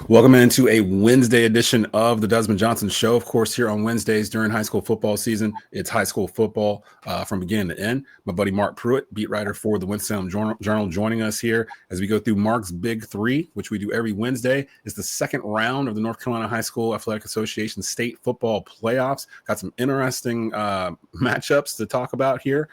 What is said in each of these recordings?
Welcome into a Wednesday edition of the Desmond Johnson Show. Of course, here on Wednesdays during high school football season, it's high school football from beginning to end. My buddy Marc Pruitt, beat writer for the Weds Nov Journal, joining us here as we go through Marc's Big Three, which we do every Wednesday. It's the second round of the North Carolina High School Athletic Association State Football Playoffs. Got some interesting matchups to talk about here.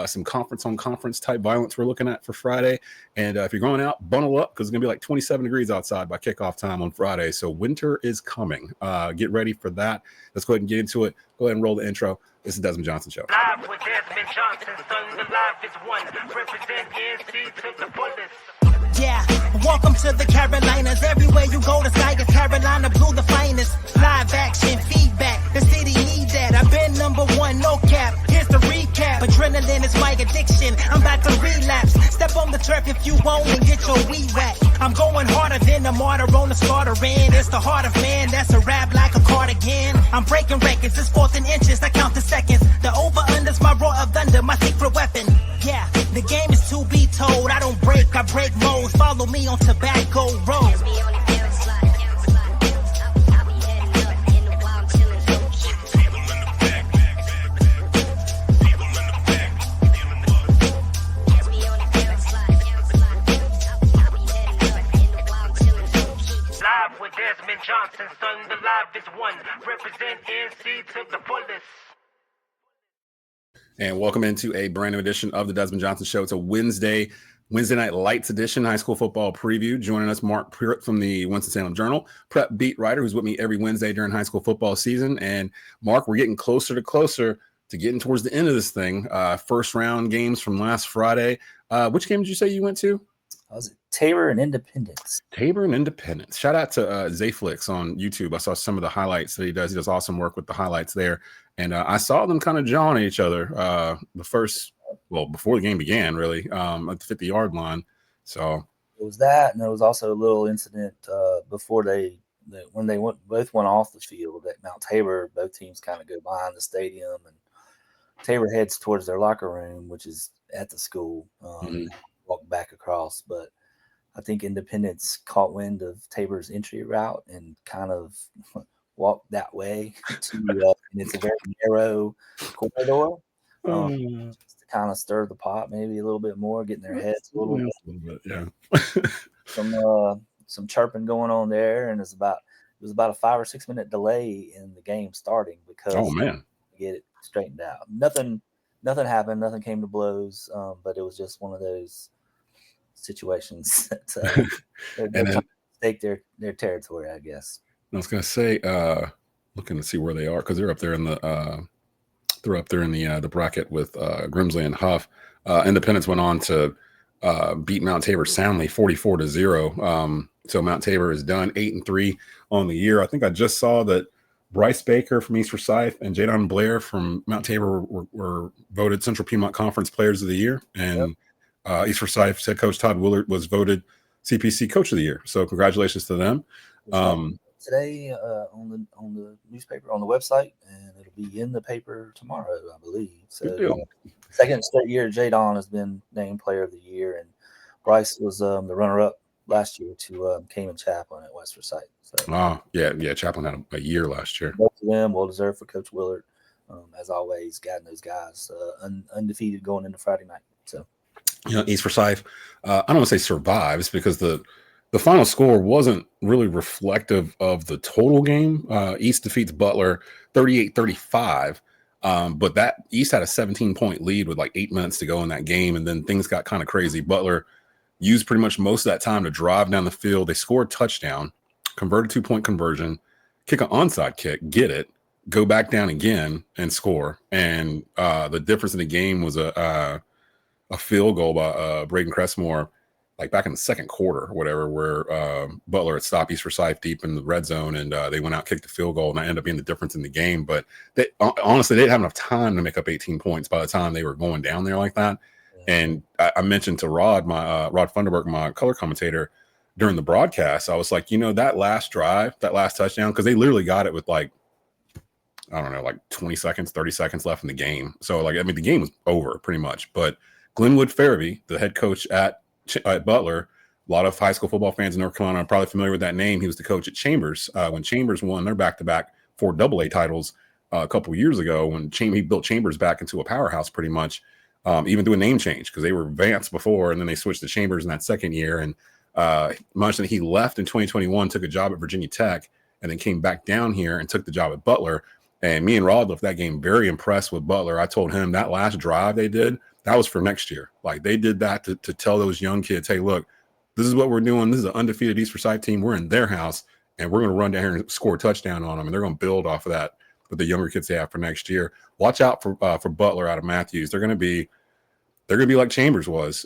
Some conference-on-conference type violence we're looking at for Friday. And if you're going out, bundle up because it's going to be like 27 degrees outside by kickoff time on Friday. So winter is coming. Get ready for that. Let's go ahead and get into it. Go ahead and roll the intro. This is the Desmond Johnson Show. Live with Desmond Johnson, son, the live is one. Represent NC to the fullest. Yeah, welcome to the Carolinas. Everywhere you go, the Tiger Carolina Blue, the finest. Live action, feedback, the city need that. I've been number one, no cap. Here's the recap. Adrenaline is my addiction. I'm about to relapse. Step on the turf if you won't and get your weed whack. I'm going harder than a martyr on the starter end. It's the heart of man, that's a rap like a cardigan. I'm breaking records, it's 4th and inches. I count the seconds. The over-under's my roar of thunder, my secret weapon. Yeah, the game is to be told. I don't break, I break modes. Follow me on Tobacco Road. Live with Desmond Johnson, son, the live is one. Represent NC to the fullest. And welcome into a brand new edition of the Desmond Johnson Show. It's a Wednesday Night Lights edition, high school football preview. Joining us, Marc Pruitt from the Winston-Salem Journal, prep beat writer who's with me every Wednesday during high school football season. And Marc, we're getting closer to getting towards the end of this thing. First round games from last Friday. Which game did you say you went to? I was at Tabor and Independence. Shout out to Zayflix on YouTube. I saw some of the highlights that he does. He does awesome work with the highlights there. And I saw them kind of jawing at each other before the game began, really, at the 50-yard line. So it was that, and there was also a little incident before when they both went off the field at Mount Tabor. Both teams kind of go behind the stadium, and Tabor heads towards their locker room, which is at the school. Walk back across, but I think Independence caught wind of Tabor's entry route and kind of walked that way and it's a very narrow corridor. Just to kind of stir the pot maybe a little bit more, getting their heads a little bit. Yeah. Some chirping going on there, and it was about a 5 or 6 minute delay in the game starting because to get it straightened out. Nothing happened. Nothing came to blows, but it was just one of those situations that they're stake their territory, I guess. I was going to say, looking to see where they are because they're up there in the bracket with Grimsley and Huff. Independence went on to beat Mount Tabor soundly 44-0. So Mount Tabor is done 8-3 on the year. I think I just saw that Bryce Baker from East Forsyth and Jadon Blair from Mount Tabor were voted Central Piedmont Conference Players of the Year. And East Forsyth's head coach Todd Willard was voted CPC Coach of the Year. So congratulations to them. Today on the newspaper, on the website, and it'll be in the paper tomorrow, I believe. So second straight year Jadon has been named Player of the Year, and Bryce was the runner-up last year to Cayman Chaplin at West Forsyth. So, Chaplin had a year last year. Both of them well deserved for Coach Willard, as always, guiding those guys undefeated going into Friday night. So, East Forsyth, I don't want to say survives because the final score wasn't really reflective of the total game. East defeats Butler 38-35, but that East had a 17-point lead with like 8 minutes to go in that game, and then things got kind of crazy. Butler used pretty much most of that time to drive down the field. They scored a touchdown, converted 2-point conversion, kick an onside kick, get it, go back down again and score. And the difference in the game was a field goal by Braden Cressmore, like back in the second quarter or whatever, where Butler had stopped East Forsyth deep in the red zone, and they went out, kicked the field goal, and that ended up being the difference in the game. But honestly, they didn't have enough time to make up 18 points by the time they were going down there like that. And I mentioned to Rod Funderburk, my color commentator, during the broadcast, I was like, that last drive, that last touchdown, because they literally got it with like 20 seconds, 30 seconds left in the game. So the game was over pretty much. But Glenwood Farabee, the head coach at Butler, lot of high school football fans in North Carolina are probably familiar with that name. He was the coach at Chambers when Chambers won their back-to-back 4 AA titles a couple years ago. When he built Chambers back into a powerhouse, pretty much, even through a name change because they were Vance before, and then they switched to Chambers in that second year. And much that he left in 2021, took a job at Virginia Tech, and then came back down here and took the job at Butler. And me and Rod left that game very impressed with Butler. I told him that last drive they did, that was for next year. Like they did that to tell those young kids, hey, look, this is what we're doing. This is an undefeated East Forsyth team. We're in their house, and we're going to run down here and score a touchdown on them. And they're going to build off of that with the younger kids they have for next year. Watch out for Butler out of Matthews. They're going to be like Chambers was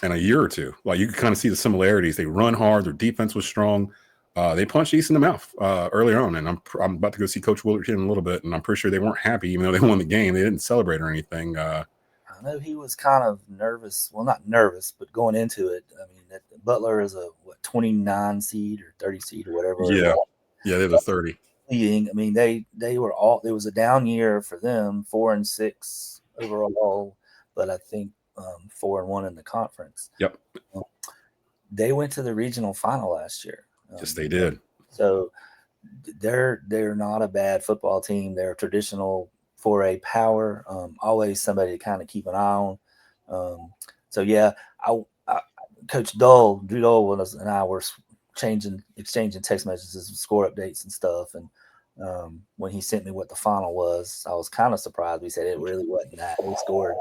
in a year or two. Like you can kind of see the similarities. They run hard. Their defense was strong. They punched East in the mouth earlier on, and I'm about to go see Coach Willard in a little bit, and I'm pretty sure they weren't happy, even though they won the game. They didn't celebrate or anything. I know he was kind of nervous. Well, not nervous, but going into it, I mean, Butler is a 29 seed or 30 seed or whatever. Yeah, they're the 30. I mean, they were all. It was a down year for them, 4-6 overall, but I think 4-1 in the conference. Yep. They went to the regional final last year. Yes, they did. So they're not a bad football team. They're traditional 4A power. Always somebody to kind of keep an eye on. So yeah, Coach Drew Dole and I were exchanging text messages, score updates and stuff. And when he sent me what the final was, I was kind of surprised. We said it really wasn't that. They scored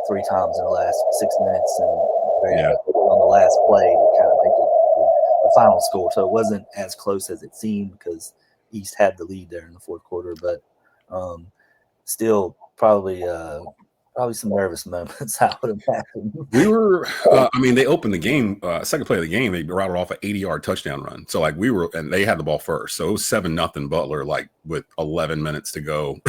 3 times in the last 6 minutes and on the last play to kind of make it the final score. So it wasn't as close as it seemed because East had the lead there in the fourth quarter, but still probably some nervous moments, I would imagine. We were, they opened the game, second play of the game, they rattled off an 80-yard touchdown run. So, like, and they had the ball first. So it was 7-0 Butler, like, with 11 minutes to go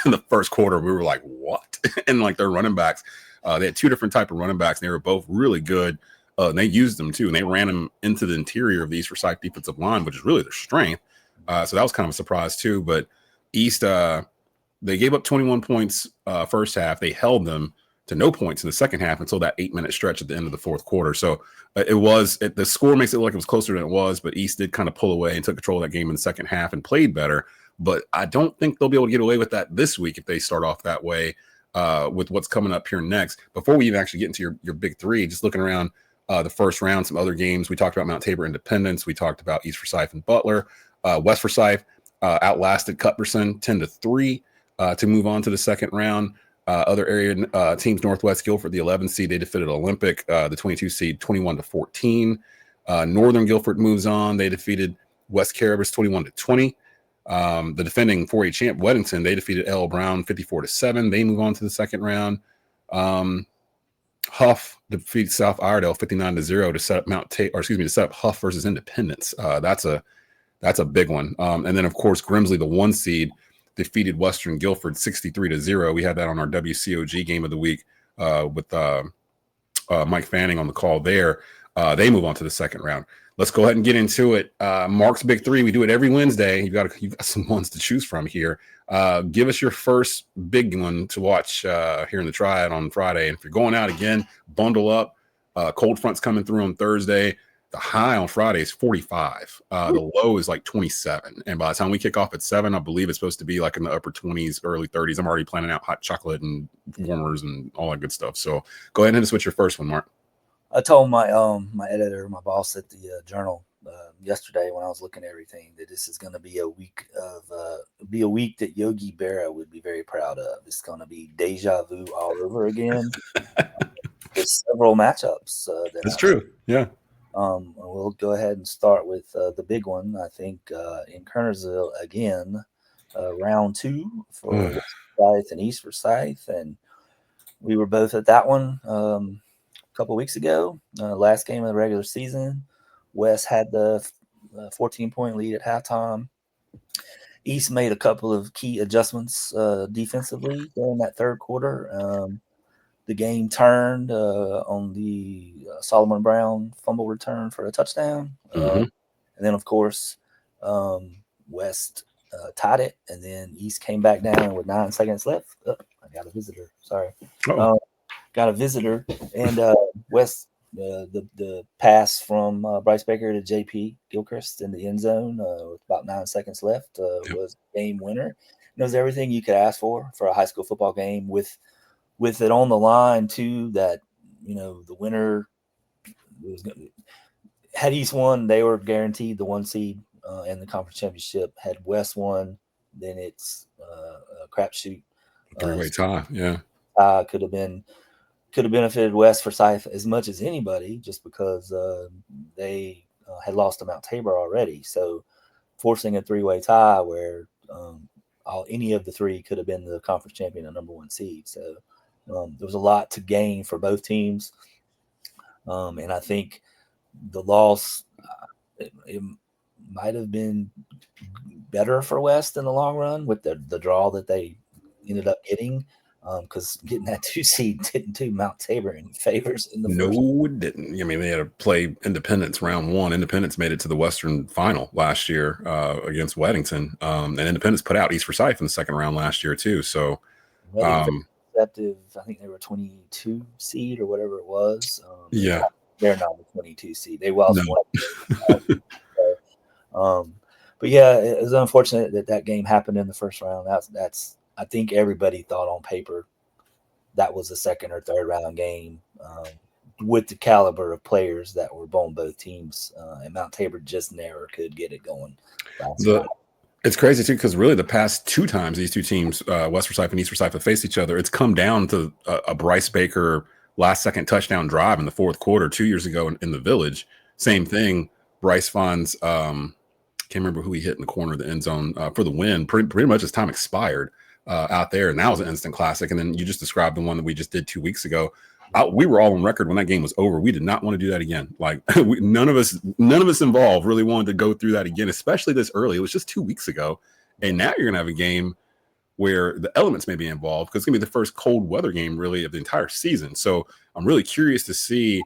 in the first quarter. We were like, what? And, like, their running backs, they had 2 different type of running backs, and they were both really good. And they used them, too, and they ran them into the interior of the East Forsyth defensive line, which is really their strength. So that was kind of a surprise, too. But East, they gave up 21 points first half. They held them to no points in the second half until that 8-minute stretch at the end of the fourth quarter. So the score makes it look like it was closer than it was, but East did kind of pull away and took control of that game in the second half and played better. But I don't think they'll be able to get away with that this week if they start off that way with what's coming up here next. Before we even actually get into your big three, just looking around the first round, some other games. We talked about Mount Tabor Independence. We talked about East Forsyth and Butler. West Forsyth outlasted Cuthbertson 10-3. To move on to the second round. Other area teams, Northwest Guilford, the 11th seed, they defeated Olympic, the 22 seed, 21-14. Northern Guilford moves on. They defeated West Caribous 21-20. The defending 4A champ, Weddington, they defeated L. Brown 54-7. They move on to the second round. Huff defeated South Iredale 59-0 to set up to set up Huff versus Independence. That's a big one. And then, of course, Grimsley, the 1 seed, defeated Western Guilford 63-0. We had that on our WCOG game of the week with Mike Fanning on the call there. They move on to the second round. Let's go ahead and get into it. Mark's Big Three. We do it every Wednesday. You've got some ones to choose from here. Give us your first big one to watch here in the Triad on Friday. And if you're going out again, bundle up. Cold front's coming through on Thursday. The high on Friday is 45. The low is like 27. And by the time we kick off at 7, I believe it's supposed to be like in the upper 20s, early 30s. I'm already planning out hot chocolate and warmers and all that good stuff. So go ahead and hit us with your first one, Mark. I told my editor, my boss at the Journal yesterday when I was looking at everything that this is going to be a week that Yogi Berra would be very proud of. It's going to be deja vu all over again. There's several matchups. That's true. Yeah. We'll go ahead and start with the big one. I think in Kernersville again, round 2 for West Forsyth and East Forsyth, and we were both at that one a couple weeks ago. Last game of the regular season, West had the 14-point lead at halftime. East made a couple of key adjustments defensively during that third quarter. The game turned on the Solomon Brown fumble return for a touchdown. And then, of course, West tied it, and then East came back down with 9 seconds left. I got a visitor. Sorry. Got a visitor, and West the pass from Bryce Baker to JP Gilchrist in the end zone with about 9 seconds left was game winner. It was everything you could ask for a high school football game with it on the line too. That the winner was had East won, they were guaranteed the 1 seed in the conference championship. Had West won, then it's a crapshoot. Three-way tie, yeah. Could have benefited West Forsyth as much as anybody, just because they had lost to Mount Tabor already. So forcing a 3-way tie where any of the three could have been the conference champion and number 1 seed. So there was a lot to gain for both teams, and I think the loss it might have been better for West in the long run with the draw that they ended up getting, because getting that 2 seed didn't do Mount Tabor any favors in the first. No, it didn't. I mean, they had to play Independence round 1. Independence made it to the Western final last year against Weddington, and Independence put out East Forsyth in the second round last year too. So I think they were 22 seed or whatever it was. Yeah. They're not a 22 seed. They lost one. But yeah, it was unfortunate that game happened in the first round. That's I think everybody thought on paper that was a second or third round game with the caliber of players that were on both teams, and Mount Tabor just never could get it going. It's crazy too, because really the past 2 times these 2 teams, West Forsyth and East Forsyth, have faced each other, it's come down to a Bryce Baker last-second touchdown drive in the fourth quarter 2 years ago in the Village. Same thing. Bryce finds can't remember who he hit in the corner of the end zone for the win. Pretty much as time expired out there, and that was an instant classic. And then you just described the one that we just did 2 weeks ago. We were all on record when that game was over. We did not want to do that again. Like none of us involved really wanted to go through that again, especially this early. It was just 2 weeks ago, and now you're gonna have a game where the elements may be involved, because it's gonna be the first cold weather game really of the entire season. So I'm really curious to see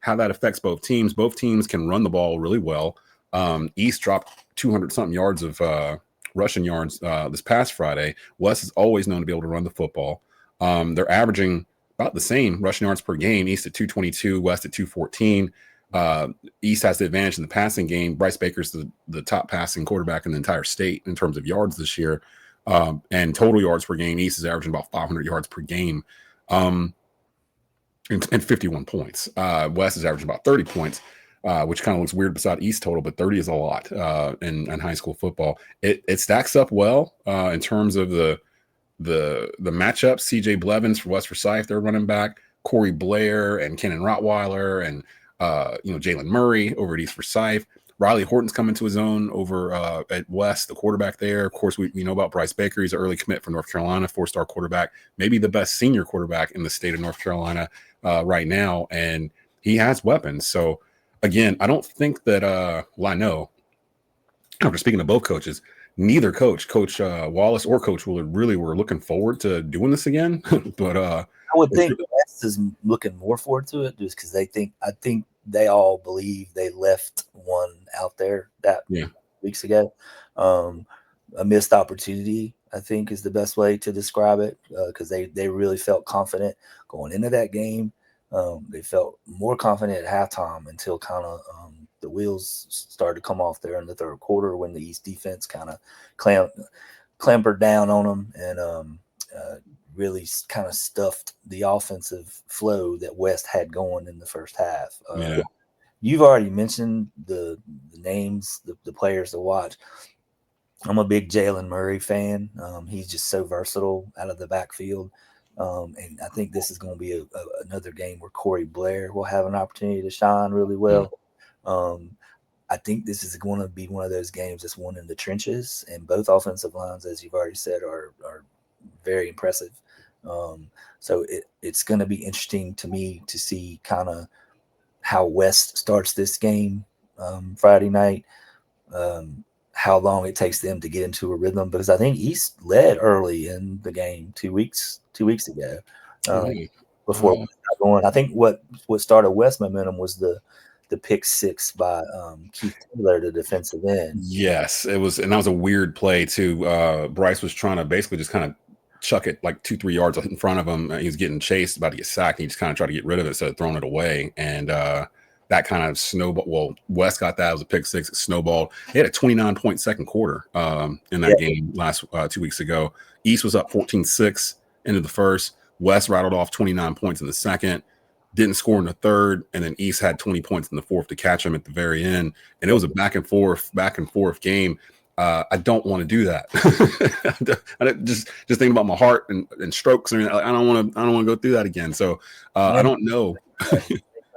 how that affects both teams. Both teams can run the ball really well. East dropped 200-something yards of rushing yards this past Friday. West is always known to be able to run the football. They're averaging about the same rushing yards per game. East at 222, West at 214. East has the advantage in the passing game. Bryce Baker's the top passing quarterback in the entire state in terms of yards this year. And total yards per game, East is averaging about 500 yards per game and 51 points. West is averaging about 30 points, which kind of looks weird beside East total, but 30 is a lot in high school football. It stacks up well in terms of the matchups. CJ Blevins for West Forsyth, their running back, Corey Blair and Kenan Rottweiler, and Jalen Murray over at East Forsyth. Riley Horton's coming to his own over at West, the quarterback there. Of course, we know about Bryce Baker. He's an early commit from North Carolina, 4-star quarterback, maybe the best senior quarterback in the state of North Carolina right now, and he has weapons. So again, I don't think that I know, after speaking to both coaches, neither Coach Wallace or Coach Willard really were looking forward to doing this again. But I would think West is looking more forward to it, just because I think they all believe they left one out there weeks ago. A missed opportunity, I think, is the best way to describe it, because they really felt confident going into that game. They felt more confident at halftime until kind of the wheels started to come off there in the third quarter, when the East defense kind of clambered down on them and really kind of stuffed the offensive flow that West had going in the first half. You've already mentioned the names, the players to watch. I'm a big Jalen Murray fan. He's just so versatile out of the backfield. And I think this is going to be another game where Corey Blair will have an opportunity to shine really well. I think this is going to be one of those games that's won in the trenches, and both offensive lines, as you've already said, are very impressive. So it's going to be interesting to me to see kind of how West starts this game Friday night, how long it takes them to get into a rhythm, because I think East led early in the game 2 weeks ago before we got going. I think what started West momentum was the pick six by Keith Taylor, the defensive end. Yes, it was, and that was a weird play too. Bryce was trying to basically just kind of chuck it like 2-3 yards in front of him. He was getting chased, about to get sacked. And he just kind of tried to get rid of it instead of throwing it away. And that kind of snowball. Well, West got that. It was a pick six. It snowballed. They had a 29-point second quarter in that game last 2 weeks ago. East was up 14-6 into the first. West rattled off 29 points in the second. Didn't score in the third, and then East had 20 points in the fourth to catch them at the very end. And it was a back and forth game. I don't want to do that. I just think about my heart and strokes. I don't want to go through that again. So I don't know.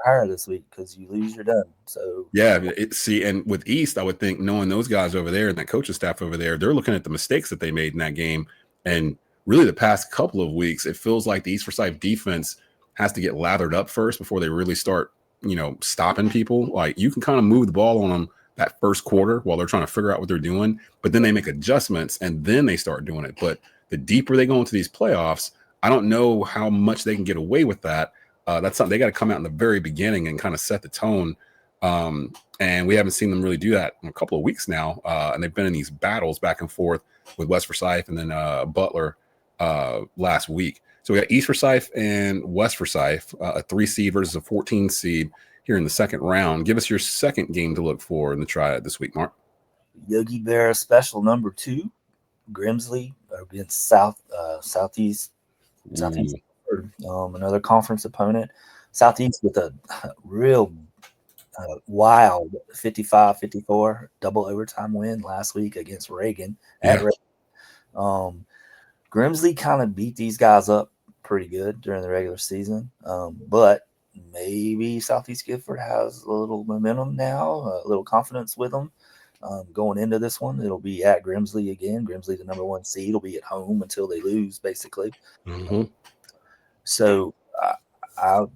Higher this week because you lose, you're done. So yeah, and with East, I would think knowing those guys over there and that coaching staff over there, they're looking at the mistakes that they made in that game. And really, the past couple of weeks, it feels like the East Forsyth defense has to get lathered up first before they really start, stopping people. Like, you can kind of move the ball on them that first quarter while they're trying to figure out what they're doing, but then they make adjustments and then they start doing it. But the deeper they go into these playoffs, I don't know how much they can get away with that. That's something they got to come out in the very beginning and kind of set the tone. And we haven't seen them really do that in a couple of weeks now. And they've been in these battles back and forth with West Forsyth and then Butler last week. So we got East Forsyth and West Forsyth, a 3 seed versus a 14 seed here in the second round. Give us your second game to look for in the triad this week, Mark. Yogi Bear special number 2, Grimsley against Southeast. Another conference opponent. Southeast with a real wild 55-54 double overtime win last week against Reagan. Grimsley kind of beat these guys up pretty good during the regular season, but maybe Southeast Gifford has a little momentum now, a little confidence with them going into this one. It'll be at Grimsley again. Grimsley, the number 1 seed, will be at home until they lose, basically. Mm-hmm. So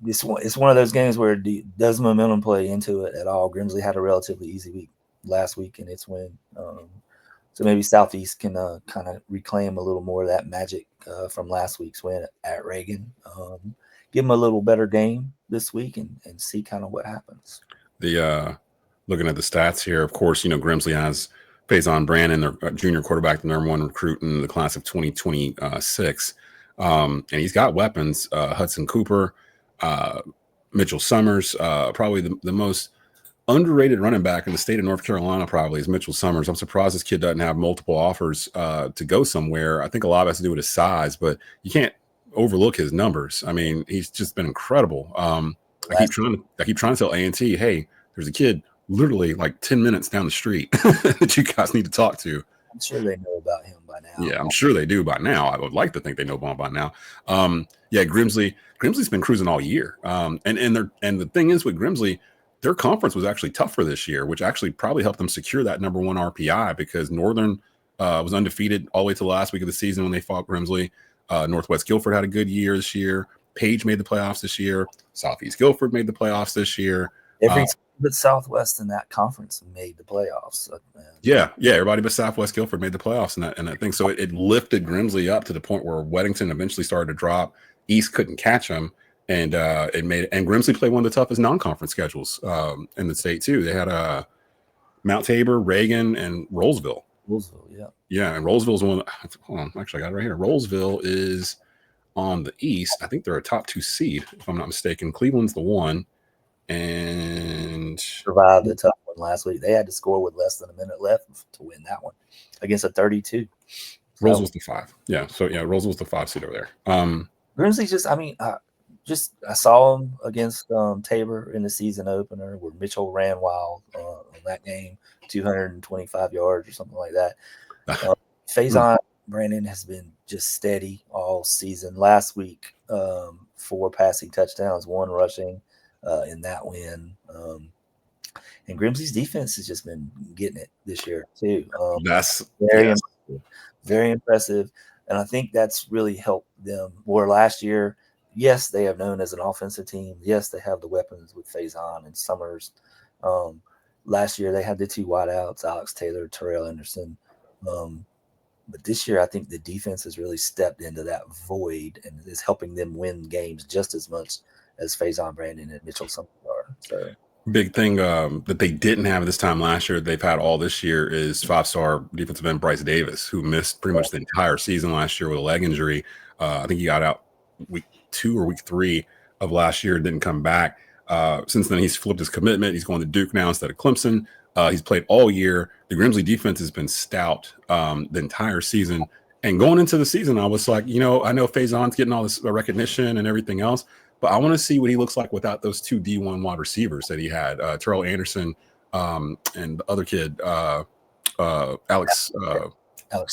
it's one of those games where does momentum play into it at all? Grimsley had a relatively easy week last week in its win. So maybe Southeast can kind of reclaim a little more of that magic from last week's win at Reagan. Give them a little better game this week and see kind of what happens. Looking at the stats here, of course, Grimsley has Faison Brandon, their junior quarterback, the number 1 recruit in the class of 2026. And he's got weapons. Hudson Cooper, Mitchell Summers, probably the most underrated running back in the state of North Carolina probably is Mitchell Summers. I'm surprised this kid doesn't have multiple offers to go somewhere. I think a lot of it has to do with his size, but you can't overlook his numbers. I mean, he's just been incredible. I keep trying to tell A&T, hey, there's a kid literally like 10 minutes down the street that you guys need to talk to. I'm sure they know about him by now. Yeah, I'm sure they do by now. I would like to think they know about him by now. Grimsley's been cruising all year. And the thing is with Grimsley, their conference was actually tougher this year, which actually probably helped them secure that number 1 RPI because Northern was undefeated all the way to the last week of the season when they fought Grimsley. Northwest Guilford had a good year this year. Page made the playoffs this year. Southeast Guilford made the playoffs this year. Every team but Southwest in that conference made the playoffs. Everybody but Southwest Guilford made the playoffs in that thing. So it lifted Grimsley up to the point where Weddington eventually started to drop. East couldn't catch them, and Grimsley played one of the toughest non-conference schedules in the state too. They had Mount Tabor, Reagan, and Rollsville. And Rollsville's one. Hold on, actually, I got it right here. Rollsville is on the east. I think they're a top 2 seed, if I'm not mistaken. Cleveland's the 1. And survived the tough one last week. They had to score with less than a minute left to win that one against a 32. Rolls was the 5. Yeah. So Rolls was the 5 seed over there. Grimsley I saw him against Tabor in the season opener where Mitchell ran wild on that game, 225 yards or something like that. Faison Brandon has been just steady all season. Last week, 4 passing touchdowns, 1 rushing. In that win. And Grimsley's defense has just been getting it this year too. That's very impressive. And I think that's really helped them. Where last year, yes, they have known as an offensive team. Yes, they have the weapons with Faison and Summers. Last year, they had the 2 wideouts, Alex Taylor, Terrell Anderson. But this year, I think the defense has really stepped into that void and is helping them win games just as much as Faison Brandon and Mitchell Summers are. So Big thing that they didn't have this time last year, they've had all this year, is 5-star defensive end Bryce Davis, who missed pretty much the entire season last year with a leg injury. I think he got out week 2 or week 3 of last year and didn't come back. Since then, he's flipped his commitment. He's going to Duke now instead of Clemson. He's played all year. The Grimsley defense has been stout the entire season. And going into the season, I was like, I know Faison's getting all this recognition and everything else, but I want to see what he looks like without those 2 D1 wide receivers that he had, Terrell Anderson and the other kid, Alex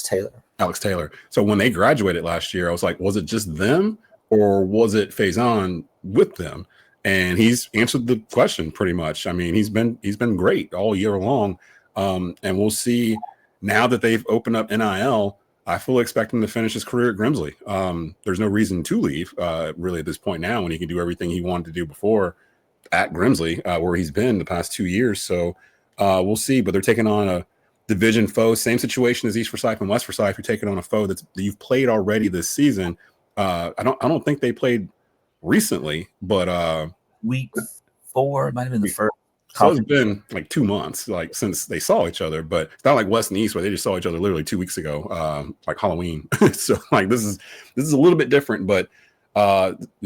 Taylor. So when they graduated last year, I was like, was it just them or was it Faison with them? And he's answered the question pretty much. I mean, he's been great all year long. And we'll see now that they've opened up NIL. I fully expect him to finish his career at Grimsley. There's no reason to leave really at this point now when he can do everything he wanted to do before at Grimsley, where he's been the past 2 years. So we'll see. But they're taking on a division foe, same situation as East Forsyth and West Forsyth. You're taking on a foe that you've played already this season. I don't think they played recently, but week 4 might have been the first. So it's been like 2 months, like since they saw each other, but it's not like West and East where they just saw each other literally 2 weeks ago, like Halloween. So like this is a little bit different, but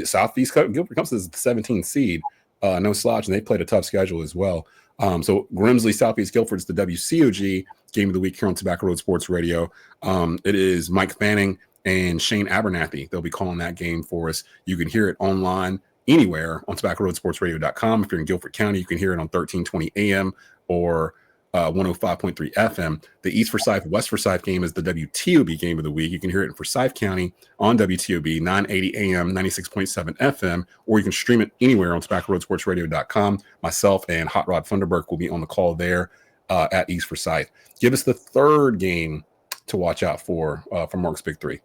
Southeast Guilford comes as the 17th seed, no slouch, and they played a tough schedule as well. So Grimsley Southeast Guilford is the WCOG game of the week here on Tobacco Road Sports Radio. It is Mike Fanning and Shane Abernathy. They'll be calling that game for us. You can hear it online anywhere on tobaccoroadsportsradio.com. If you're in Guilford County, you can hear it on 1320 AM or 105.3 FM. The East Forsyth West Forsyth game is the WTOB game of the week. You can hear it in Forsyth County on WTOB 980 AM 96.7 FM, or you can stream it anywhere on tobaccoroadsportsradio.com. Myself and Hot Rod Funderburk will be on the call there at East Forsyth. Give us the third game to watch out for Mark's Big Three.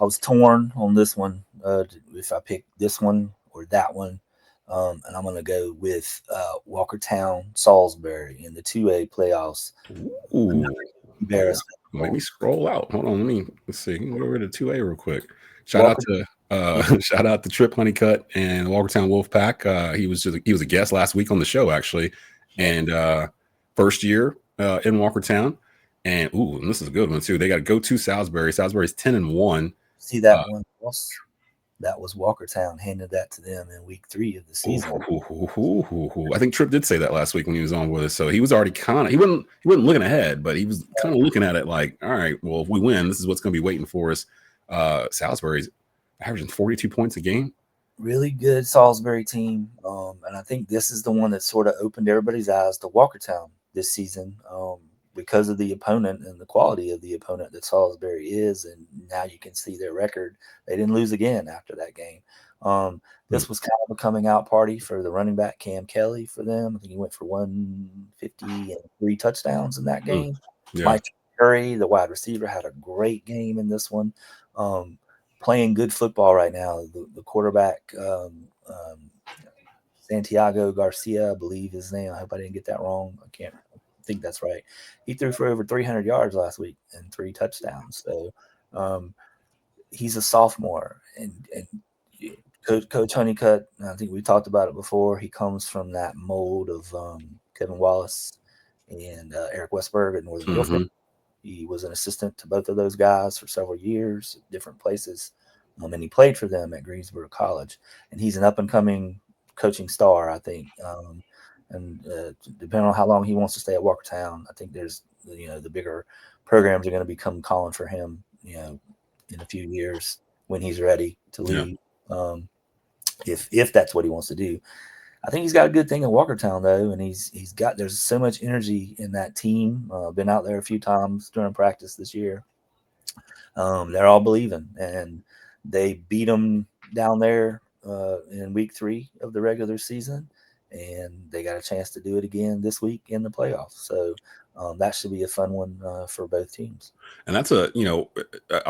I was torn on this one, if I pick this one or that one. And I'm going to go with Walkertown, Salisbury in the 2A playoffs. Ooh. Embarrassment. Let me scroll out. Hold on. Let's see. Go over to 2A real quick. Shout out to Trip Honeycutt and Walkertown Wolfpack. He was a guest last week on the show, actually. And first year in Walkertown. And this is a good one too. They got to go to Salisbury. Salisbury's 10-1. See that one? That was Walkertown handed that to them in week 3 of the season. I think Tripp did say that last week when he was on with us. So he was already he wasn't looking ahead, but he was kind of looking at it like, all right, well, if we win, this is what's going to be waiting for us. Salisbury's averaging 42 points a game. Really good Salisbury team. And I think this is the one that sort of opened everybody's eyes to Walkertown this season. Because of the opponent and the quality of the opponent that Salisbury is, and now you can see their record. They didn't lose again after that game. This was kind of a coming out party for the running back Cam Kelly for them. I think he went for 150 and 3 touchdowns in that game. Yeah. Mike Curry, the wide receiver, had a great game in this one. Playing good football right now. The quarterback, Santiago Garcia, I believe his name. I hope I didn't get that wrong. I think that's right. He threw for over 300 yards last week and 3 touchdowns. So he's a sophomore, and Coach Honeycutt, I think we talked about it before. He comes from that mold of Kevin Wallace and Eric Westberg at Northern Guilford. He was an assistant to both of those guys for several years at different places, and he played for them at Greensboro College. And he's an up and coming coaching star, I think. And depending on how long he wants to stay at Walkertown, I think there's, the bigger programs are going to become calling for him, in a few years when he's ready to leave. Yeah. If that's what he wants to do. I think he's got a good thing at Walkertown though, and there's so much energy in that team. Been out there a few times during practice this year. They're all believing, and they beat them down there in week 3 of the regular season. And they got a chance to do it again this week in the playoffs. So that should be a fun one for both teams. And that's I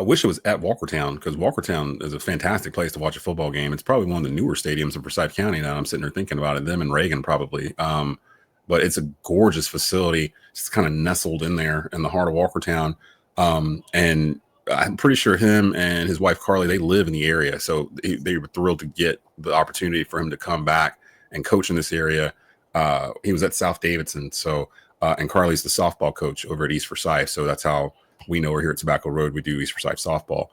wish it was at Walkertown, because Walkertown is a fantastic place to watch a football game. It's probably one of the newer stadiums in Forsyth County now. I'm sitting there thinking about it, them and Reagan probably. But it's a gorgeous facility. It's kind of nestled in there in the heart of Walkertown. And I'm pretty sure him and his wife, Carly, they live in the area. So they were thrilled to get the opportunity for him to come back and coach in this area. He was at South Davidson. So, and Carly's the softball coach over at East Forsyth. So that's how we know we're here at Tobacco Road. We do East Forsyth softball.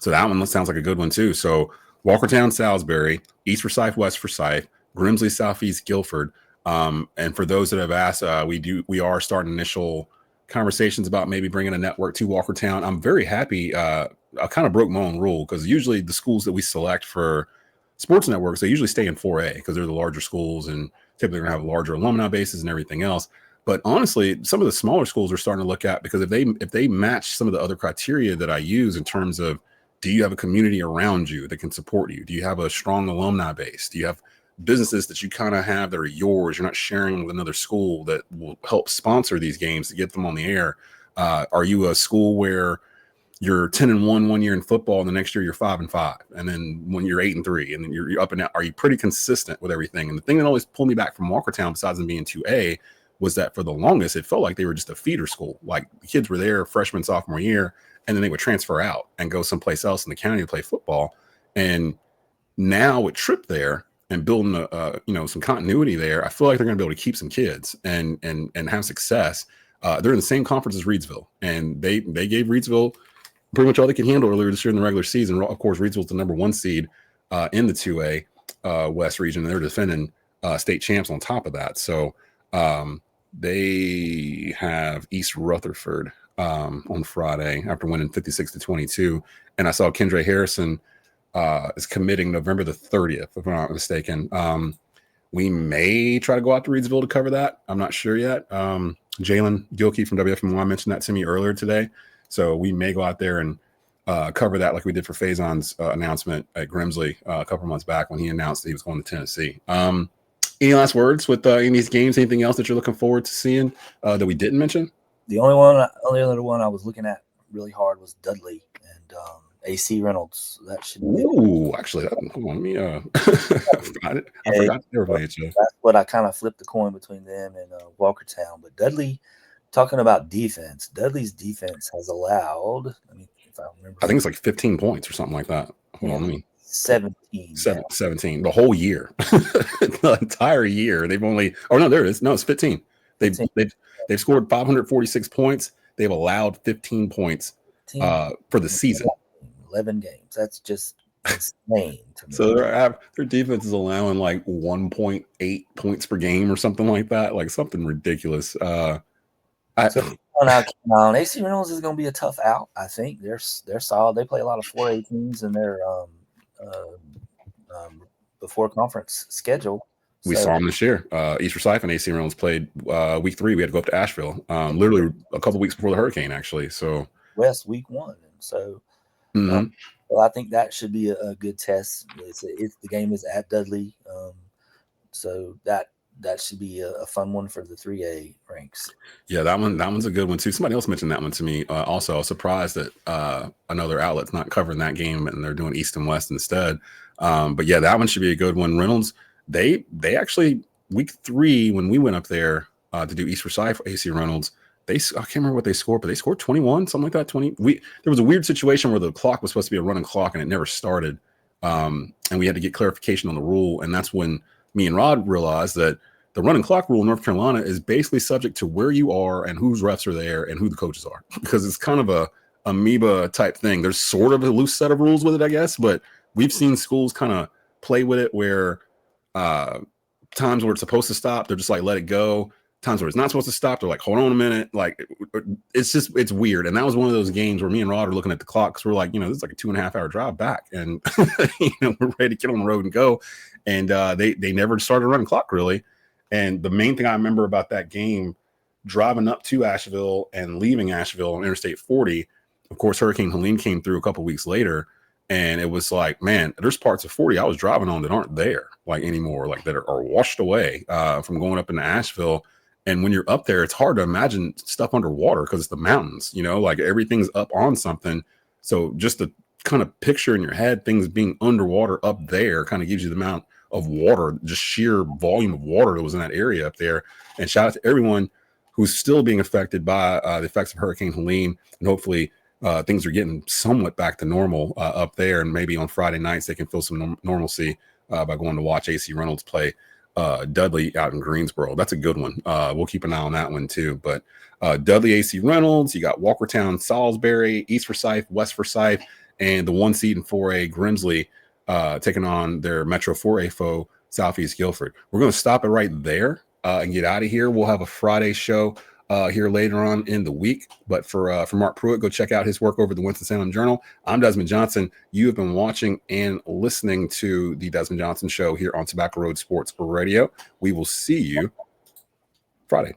So that one sounds like a good one too. So Walkertown, Salisbury, East Forsyth, West Forsyth, Grimsley, Southeast, Guilford. And for those that have asked, we are starting initial conversations about maybe bringing a network to Walkertown. I'm very happy. I kind of broke my own rule because usually the schools that we select for sports networks, they usually stay in 4A because they're the larger schools and typically going to have larger alumni bases and everything else. But honestly, some of the smaller schools are starting to look at, because if they match some of the other criteria that I use in terms of, do you have a community around you that can support you? Do you have a strong alumni base? Do you have businesses that you kind of have that are yours? You're not sharing with another school that will help sponsor these games to get them on the air. Are you a school where you're 10-1 one year in football and the next year you're 5-5, and then when you're 8-3, and then you're up and down? Are you pretty consistent with everything? And the thing that always pulled me back from Walkertown, besides them being 2A, was that for the longest it felt like they were just a feeder school. Like the kids were there freshman, sophomore year, and then they would transfer out and go someplace else in the county to play football. And now with Tripp there and building some continuity there, I feel like they're going to be able to keep some kids and have success. They're in the same conference as Reidsville, and they gave Reidsville pretty much all they could handle earlier this year in the regular season. Of course, Reidsville's the number 1 seed in the 2A West region, and they're defending state champs on top of that. So they have East Rutherford on Friday after winning 56-22. And I saw Kendra Harrison is committing November the 30th, if I'm not mistaken. We may try to go out to Reidsville to cover that. I'm not sure yet. Jalen Gilkey from WFMY mentioned that to me earlier today. So we may go out there and cover that like we did for Faison's announcement at Grimsley a couple months back when he announced that he was going to Tennessee. Any last words with any of these games? Anything else that you're looking forward to seeing that we didn't mention? The only other one I was looking at really hard was Dudley and AC Reynolds. That should be. Ooh, actually, hold on, let me. I forgot they were playing each other. That's what I kind of flipped the coin between them and Walkertown. But Dudley, talking about defense, Dudley's defense has allowed. If I remember, I think it's like 15 points or something like that. Hold on, let me. 17. 17. The whole year, the entire year. They've only. Oh no, there it is. No, it's 15. They've scored 546 points. They've allowed 15 points for the season. 11 games. That's just insane to me. So their defense is allowing like 1.8 points per game or something like that. Like something ridiculous. AC Reynolds is going to be a tough out. I think they're solid. They play a lot of 4A teams in their before conference schedule. We saw them this year. East Forsyth and AC Reynolds played week 3. We had to go up to Asheville, literally a couple weeks before the hurricane, actually. So West week 1, and so well, I think that should be a good test. The game is at Dudley, so that should be a fun one for the 3A ranks. Yeah, that one's a good one too. Somebody else mentioned that one to me. Also, I was surprised that another outlet's not covering that game and they're doing East and West instead. But yeah, that one should be a good one. Reynolds, they actually week 3 when we went up there to do East Forsyth AC Reynolds, I can't remember what they scored, but they scored 21, something like that. 20. There was a weird situation where the clock was supposed to be a running clock and it never started, and we had to get clarification on the rule. And that's when me and Rod realized that the running clock rule in North Carolina is basically subject to where you are and whose refs are there and who the coaches are, because it's kind of a amoeba type thing. There's sort of a loose set of rules with it, I guess, but we've seen schools kind of play with it where times where it's supposed to stop, they're just like, let it go. Times where it's not supposed to stop, they're like, hold on a minute. Like, it's weird. And that was one of those games where me and Rod are looking at the clock because we're like, this is like a 2.5 hour drive back. And, we're ready to get on the road and go. And they never started running clock really. And the main thing I remember about that game, driving up to Asheville and leaving Asheville on Interstate 40, of course, Hurricane Helene came through a couple weeks later. And it was like, man, there's parts of 40 I was driving on that aren't there like anymore, like that are washed away from going up into Asheville. And when you're up there, it's hard to imagine stuff underwater because it's the mountains, like everything's up on something. So just to kind of picture in your head things being underwater up there kind of gives you the amount of water, just sheer volume of water that was in that area up there. And shout out to everyone who's still being affected by the effects of Hurricane Helene. And hopefully things are getting somewhat back to normal up there. And maybe on Friday nights, they can feel some normalcy by going to watch AC Reynolds play Dudley out in Greensboro. That's a good one. We'll keep an eye on that one too. But Dudley AC Reynolds, you got Walkertown Salisbury, East Forsyth, West Forsyth, and the 1 seed in 4A Grimsley taking on their Metro 4A foe, Southeast Guilford. We're going to stop it right there and get out of here. We'll have a Friday show here later on in the week. But for Marc Pruitt, go check out his work over the Winston-Salem Journal. I'm Desmond Johnson. You have been watching and listening to the Desmond Johnson Show here on Tobacco Road Sports Radio. We will see you Friday.